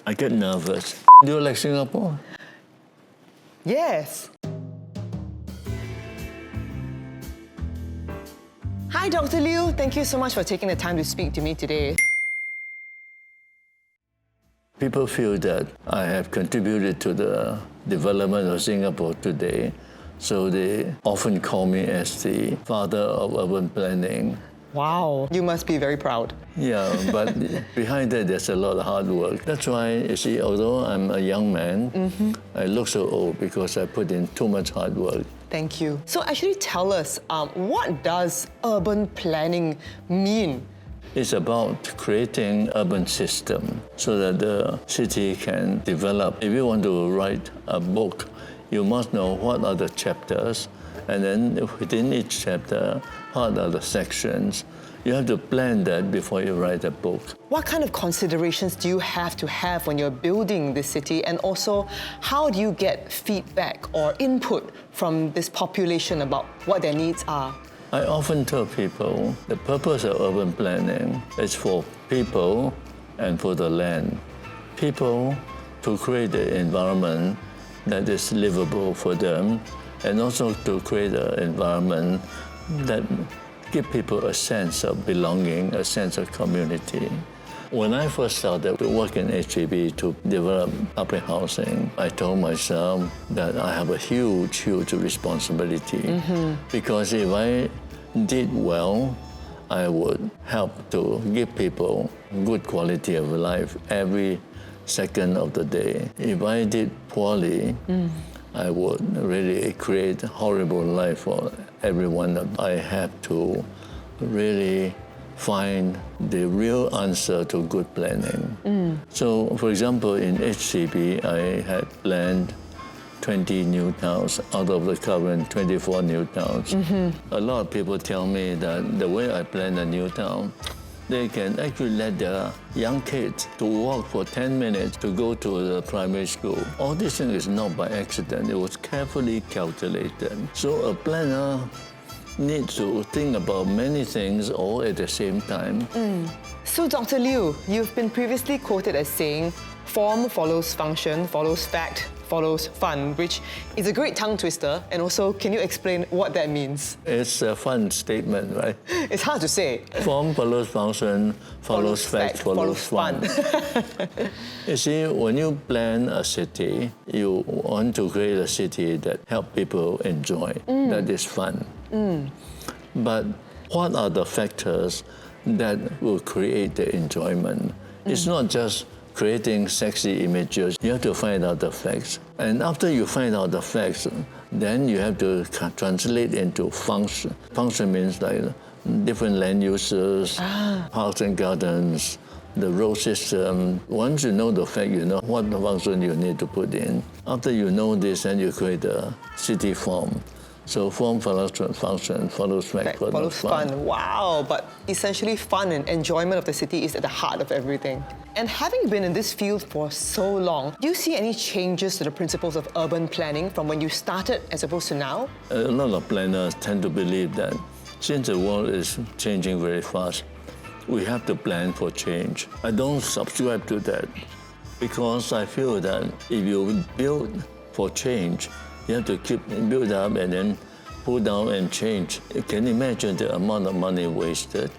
I get nervous. Do you like Singapore? Yes. Hi, Dr. Liu. Thank you so much for taking the time to speak to me today. People feel that I have contributed to the development of Singapore today, so they often call me as the father of urban planning. Wow. You must be very proud. Yeah, but behind that, there's a lot of hard work. That's why, you see, although I'm a young man, I look so old because I put in too much hard work. Thank you. So actually tell us, what does urban planning mean? It's about creating urban system so that the city can develop. If you want to write a book, you must know what are the chapters, and then within each chapter, what are the sections. You have to plan that before you write a book. What kind of considerations do you have to have when you're building the city? And also, how do you get feedback or input from this population about what their needs are? I often tell people the purpose of urban planning is for people and for the land. People to create an environment that is livable for them, and also to create an environment that gives people a sense of belonging, a sense of community. When I first started to work in HDB to develop public housing, I told myself that I have a huge, huge responsibility. Because if I did well, I would help to give people good quality of life every second of the day. If I did poorly, I would really create a horrible life for everyone. I have to really find the real answer to good planning. So, for example, in HCB, I had planned 20 new towns out of the current 24 new towns. A lot of people tell me that the way I plan a new town, they can actually let their young kids to walk for 10 minutes to go to the primary school. All this thing is not by accident. It was carefully calculated. So a planner needs to think about many things all at the same time. So, Dr. Liu, you've been previously quoted as saying, form follows function, follows fact, follows fun, which is a great tongue twister. And also, can you explain what that means? It's a fun statement, right? It's hard to say. Form follows function, follows fact, follows fun. You see, when you plan a city, you want to create a city that helps people enjoy, that is fun. But what are the factors that will create the enjoyment? It's not just creating sexy images. You have to find out the facts. And after you find out the facts, then you have to translate into function. Function means like different land uses, parks and gardens, the road system. Once you know the fact, you know what function you need to put in. After you know this, then you create a city form. So form follows function, follows fact, follows fun. Wow, but essentially fun and enjoyment of the city is at the heart of everything. And having been in this field for so long, do you see any changes to the principles of urban planning from when you started as opposed to now? A lot of planners tend to believe that since the world is changing very fast, we have to plan for change. I don't subscribe to that because I feel that if you build for change, you have to keep build up and then pull down and change. You can imagine the amount of money wasted,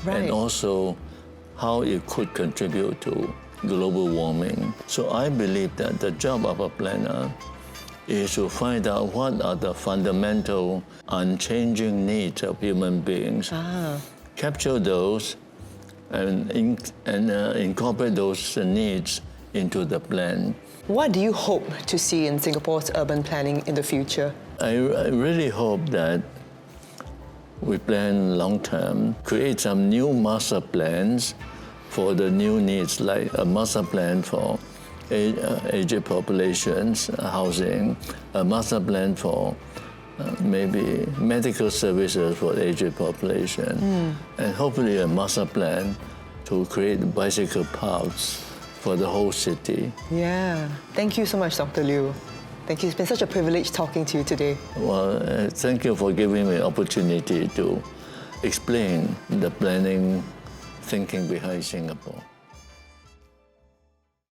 and also how it could contribute to global warming. So I believe that the job of a planner is to find out what are the fundamental, unchanging needs of human beings, capture those, and incorporate those needs into the plan. What do you hope to see in Singapore's urban planning in the future? I really hope that we plan long-term, create some new master plans for the new needs, like a master plan for aged populations, housing, a master plan for maybe medical services for the aged population, and hopefully a master plan to create bicycle paths for the whole city. Yeah. Thank you so much, Dr. Liu. Thank you. It's been such a privilege talking to you today. Well, thank you for giving me an opportunity to explain the planning thinking behind Singapore.